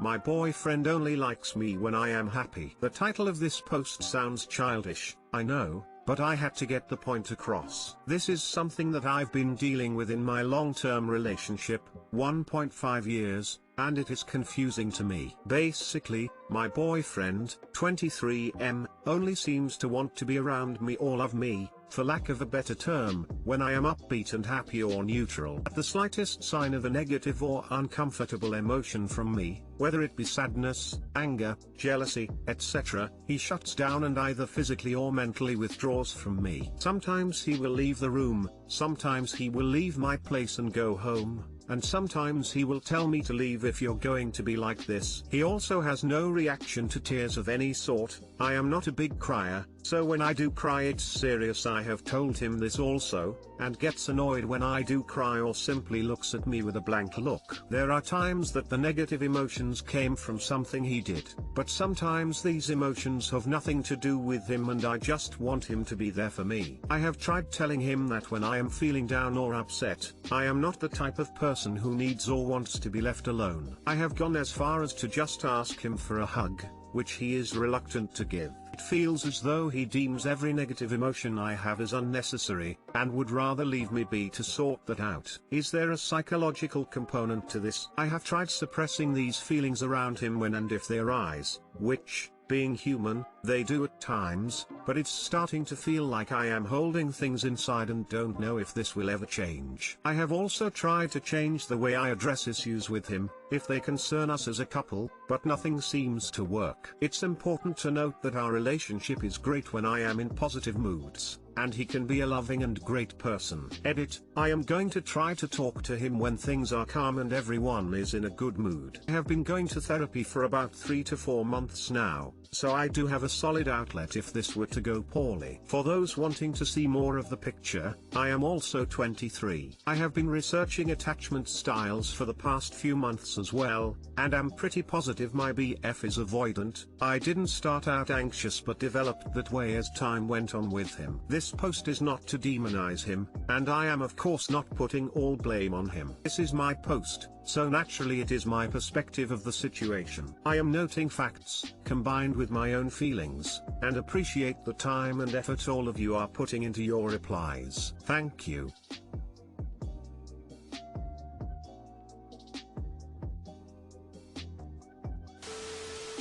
My boyfriend only likes me when I am happy. The title of this post sounds childish, I know, but I had to get the point across. This is something that I've been dealing with in my long-term relationship, 1.5 years, and it is confusing to me. Basically, my boyfriend, 23M, only seems to want to be around me or love me, for lack of a better term, when I am upbeat and happy or neutral. At the slightest sign of a negative or uncomfortable emotion from me, whether it be sadness, anger, jealousy, etc., he shuts down and either physically or mentally withdraws from me. Sometimes he will leave the room, sometimes he will leave my place and go home, and sometimes he will tell me to leave if you're going to be like this. He also has no reaction to tears of any sort. I am not a big crier, so when I do cry it's serious. I have told him this also, and gets annoyed when I do cry or simply looks at me with a blank look. There are times that the negative emotions came from something he did, but sometimes these emotions have nothing to do with him and I just want him to be there for me. I have tried telling him that when I am feeling down or upset, I am not the type of person who needs or wants to be left alone. I have gone as far as to just ask him for a hug, which he is reluctant to give. It feels as though he deems every negative emotion I have as unnecessary, and would rather leave me be to sort that out. Is there a psychological component to this? I have tried suppressing these feelings around him when and if they arise, which, being human, they do at times, but it's starting to feel like I am holding things inside and don't know if this will ever change. I have also tried to change the way I address issues with him, if they concern us as a couple, but nothing seems to work. It's important to note that our relationship is great when I am in positive moods, and he can be a loving and great person. Edit, I am going to try to talk to him when things are calm and everyone is in a good mood. I have been going to therapy for about 3 to 4 months now, so I do have a solid outlet if this were to go poorly. For those wanting to see more of the picture, I am also 23. I have been researching attachment styles for the past few months as well, and am pretty positive my BF is avoidant. I didn't start out anxious but developed that way as time went on with him. This post is not to demonize him, and I am of course not putting all blame on him. This is my post, so naturally it is my perspective of the situation. I am noting facts, combined with my own feelings, and appreciate the time and effort all of you are putting into your replies. Thank you.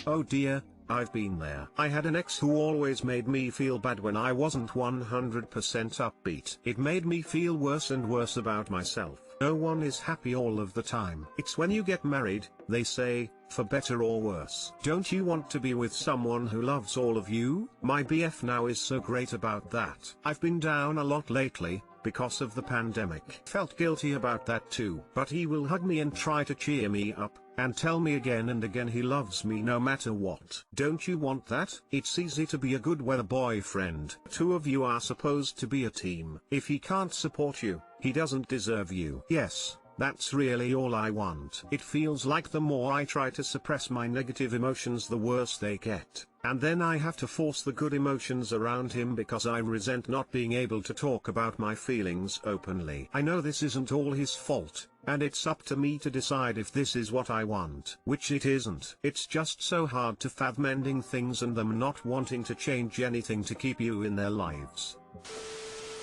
Oh dear, I've been there. I had an ex who always made me feel bad when I wasn't 100% upbeat. It made me feel worse and worse about myself. No one is happy all of the time. It's when you get married, they say, for better or worse. Don't you want to be with someone who loves all of you? My BF now is so great about that. I've been down a lot lately, because of the pandemic. Felt guilty about that too. But he will hug me and try to cheer me up, and tell me again and again he loves me no matter what. Don't you want that? It's easy to be a good weather boyfriend. Two of you are supposed to be a team. If he can't support you, he doesn't deserve you. Yes, that's really all I want. It feels like the more I try to suppress my negative emotions the worse they get. And then I have to force the good emotions around him because I resent not being able to talk about my feelings openly. I know this isn't all his fault, and it's up to me to decide if this is what I want. Which it isn't. It's just so hard to fathom ending things and them not wanting to change anything to keep you in their lives.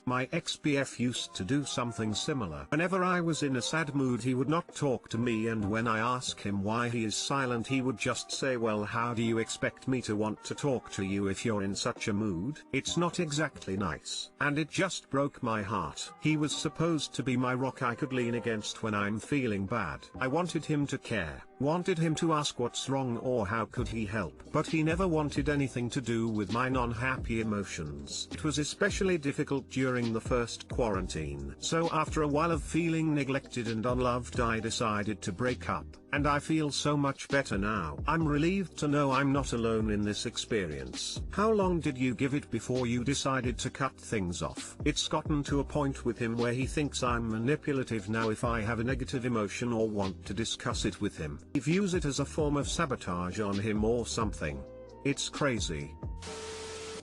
My ex-BF used to do something similar. Whenever I was in a sad mood he would not talk to me, and when I ask him why he is silent he would just say, well, how do you expect me to want to talk to you if you're in such a mood? It's not exactly nice. And it just broke my heart. He was supposed to be my rock I could lean against when I'm feeling bad. I wanted him to care, wanted him to ask what's wrong or how could he help. But he never wanted anything to do with my non-happy emotions. It was especially difficult during the first quarantine. So after a while of feeling neglected and unloved I decided to break up, and I feel so much better now. I'm relieved to know I'm not alone in this experience. How long did you give it before you decided to cut things off? It's gotten to a point with him where he thinks I'm manipulative now if I have a negative emotion or want to discuss it with him. He views it as a form of sabotage on him or something. It's crazy.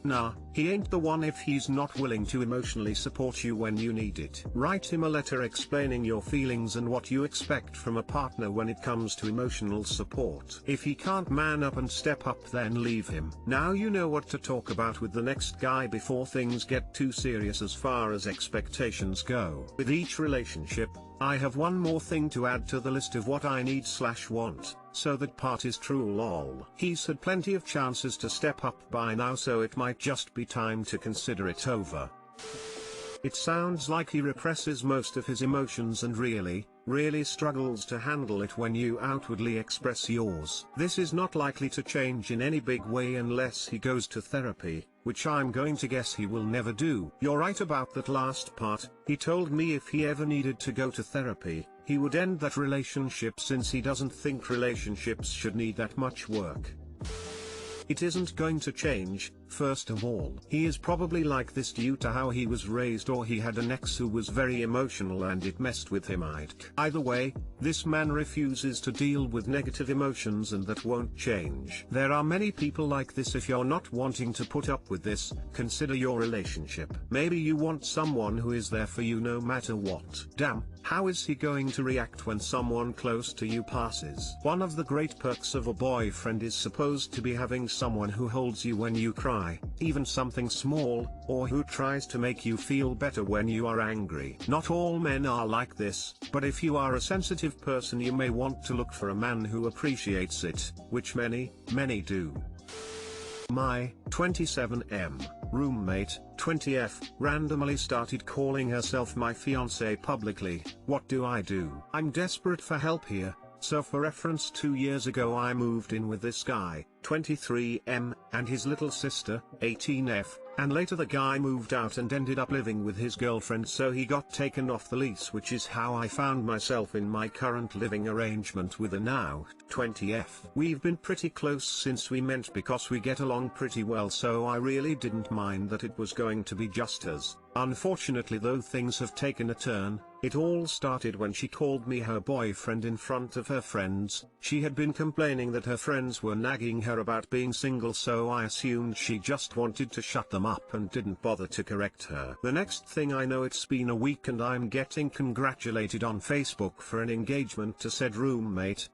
Nah, He ain't the one if he's not willing to emotionally support you when you need it. Write him a letter explaining your feelings and what you expect from a partner when it comes to emotional support. If he can't man up and step up, then leave him. Now you know what to talk about with the next guy before things get too serious as far as expectations go. With each relationship, I have one more thing to add to the list of what I need/want, so that part is true lol. He's had plenty of chances to step up by now, so it might just be time to consider it over. It sounds like he represses most of his emotions and really struggles to handle it when you outwardly express yours. This is not likely to change in any big way unless he goes to therapy, which I'm going to guess he will never do. You're right about that last part. He told me if he ever needed to go to therapy, he would end that relationship since he doesn't think relationships should need that much work. It isn't going to change. First of all, he is probably like this due to how he was raised, or he had an ex who was very emotional and it messed with him. Either way, this man refuses to deal with negative emotions and that won't change. There are many people like this. If you're not wanting to put up with this, consider your relationship. Maybe you want someone who is there for you no matter what. Damn, how is he going to react when someone close to you passes? One of the great perks of a boyfriend is supposed to be having someone who holds you when you cry, even something small, or who tries to make you feel better when you are angry. Not all men are like this, but if you are a sensitive person, you may want to look for a man who appreciates it, which many do. My 27M roommate, 20F, randomly started calling herself my fiancé publicly. What do? I'm desperate for help here. So for reference, 2 years ago I moved in with this guy, 23M, and his little sister, 18F, and later the guy moved out and ended up living with his girlfriend, so he got taken off the lease, which is how I found myself in my current living arrangement with a now 20F. We've been pretty close since we met because we get along pretty well, so I really didn't mind that it was going to be just us. Unfortunately though, things have taken a turn. It all started when she called me her boyfriend in front of her friends. She had been complaining that her friends were nagging her about being single, so I assumed she just wanted to shut them up and didn't bother to correct her. The next thing I know, it's been a week and I'm getting congratulated on Facebook for an engagement to said roommate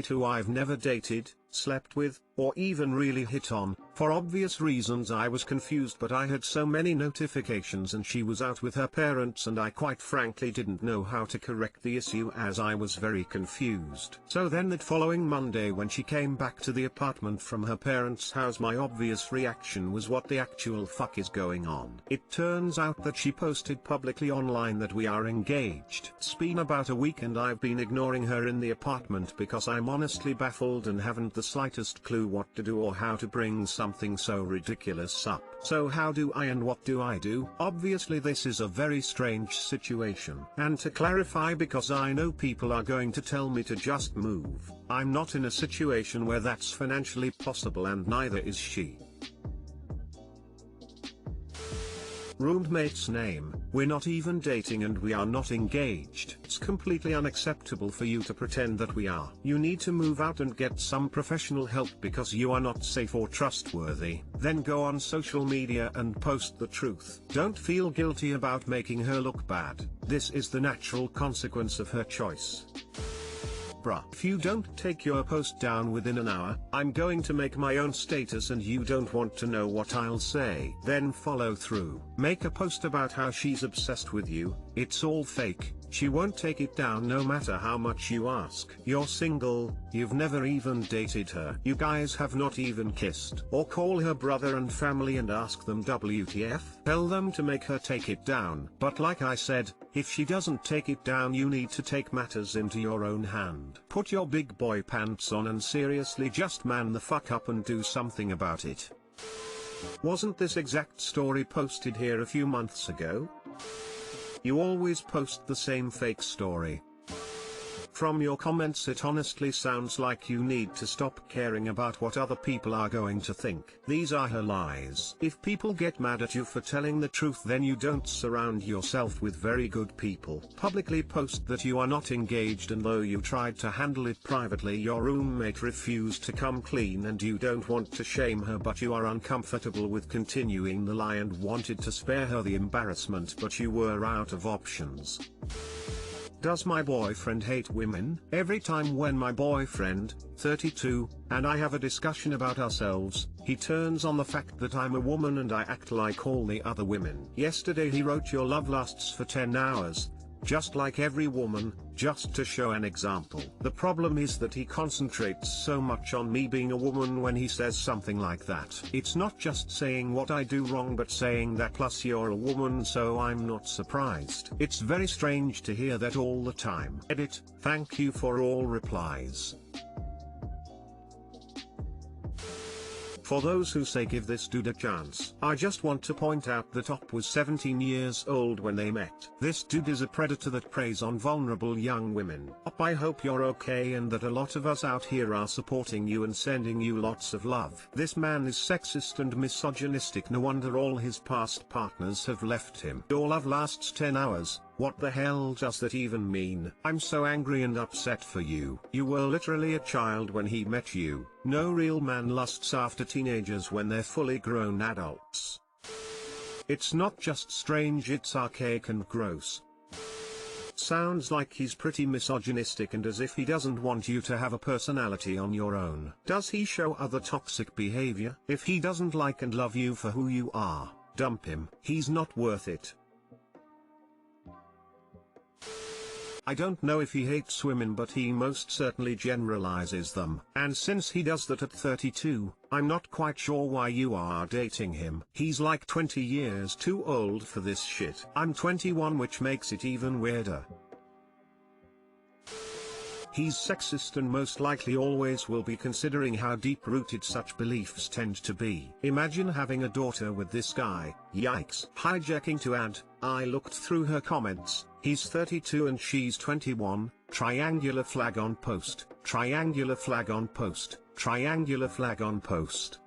who I've never dated, slept with, or even really hit on. For obvious reasons I was confused, but I had so many notifications and she was out with her parents and I quite frankly didn't know how to correct the issue as I was very confused. So then that following Monday when she came back to the apartment from her parents' house, my obvious reaction was, what the actual fuck is going on? It turns out that she posted publicly online that we are engaged. It's been about a week and I've been ignoring her in the apartment because I'm honestly baffled and haven't the slightest clue what to do or how to bring something so ridiculous up. So how do I and what do I do? Obviously this is a very strange situation. And to clarify, because I know people are going to tell me to just move, I'm not in a situation where that's financially possible, and neither is she. Roommate's name: we're not even dating and we are not engaged. It's completely unacceptable for you to pretend that we are. You need to move out and get some professional help because you are not safe or trustworthy. Then go on social media and post the truth. Don't feel guilty about making her look bad. This is the natural consequence of her choice. Bruh. If you don't take your post down within an hour, I'm going to make my own status and you don't want to know what I'll say. Then follow through. Make a post about how she's obsessed with you. It's all fake. She won't take it down no matter how much you ask. You're single, you've never even dated her. You guys have not even kissed. Or call her brother and family and ask them WTF. Tell them to make her take it down. But like I said, if she doesn't take it down, you need to take matters into your own hand. Put your big boy pants on and seriously just man the fuck up and do something about it. Wasn't this exact story posted here a few months ago? You always post the same fake story. From your comments it honestly sounds like you need to stop caring about what other people are going to think. These are her lies. If people get mad at you for telling the truth, then you don't surround yourself with very good people. Publicly post that you are not engaged, and though you tried to handle it privately, your roommate refused to come clean, and you don't want to shame her, but you are uncomfortable with continuing the lie and wanted to spare her the embarrassment, but you were out of options. Does my boyfriend hate women? Every time when my boyfriend, 32, and I have a discussion about ourselves, he turns on the fact that I'm a woman and I act like all the other women. Yesterday he wrote your love lasts for 10 hours, just like every woman, just to show an example. The problem is that he concentrates so much on me being a woman when he says something like that. It's not just saying what I do wrong, but saying that plus you're a woman, so I'm not surprised. It's very strange to hear that all the time. Edit, thank you for all replies. For those who say give this dude a chance, I just want to point out that Op was 17 years old when they met. This dude is a predator that preys on vulnerable young women. Op, I hope you're okay and that a lot of us out here are supporting you and sending you lots of love. This man is sexist and misogynistic. No wonder all his past partners have left him. Your love lasts 10 hours. What the hell does that even mean? I'm so angry and upset for you. You were literally a child when he met you. No real man lusts after teenagers when they're fully grown adults. It's not just strange, it's archaic and gross. Sounds like he's pretty misogynistic and as if he doesn't want you to have a personality on your own. Does he show other toxic behavior? If he doesn't like and love you for who you are, dump him. He's not worth it. I don't know if he hates women, but he most certainly generalizes them. And since he does that at 32, I'm not quite sure why you are dating him. He's like 20 years too old for this shit. I'm 21, which makes it even weirder. He's sexist and most likely always will be, considering how deep-rooted such beliefs tend to be. Imagine having a daughter with this guy. Yikes. Hijacking to add, I looked through her comments. He's 32 and she's 21, triangular flag on post, triangular flag on post, triangular flag on post.